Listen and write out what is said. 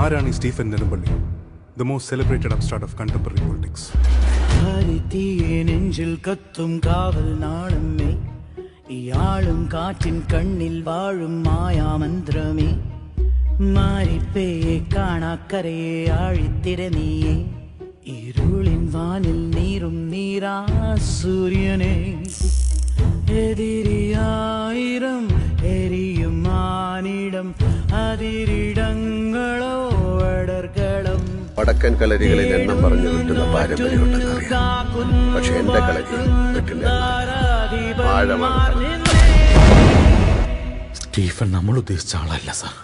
ആരാണ് ഈ Stephen Nedumpally, the most celebrated upstart of contemporary politics? നെഞ്ചിൽ കത്തും കാവൽ നാളമേ, ഇയാളും കാറ്റിൻ കണ്ണിൽ വാഴും മായാമന്ത്രമേ, മാരിപ്പയെ കാണാക്കരയെ ആഴിത്തിര നീയേ, ഇരുളിൻ വാനിൽ നീറും നീരാ സൂര്യനെ, എതിരിയായിരം എരിയും മാനിടം, അതിരിടങ്ങളോ അടർക്കളം. വടക്കൻ കളരികളിൽ എണ്ണം പറഞ്ഞു കിട്ടുന്ന പാരമ്പര്യമുണ്ടെന്നറിയാം. പക്ഷെ എന്റെ കളരി സ്റ്റീഫൻ നമ്മൾ ഉദ്ദേശിച്ച ആളല്ല സാർ.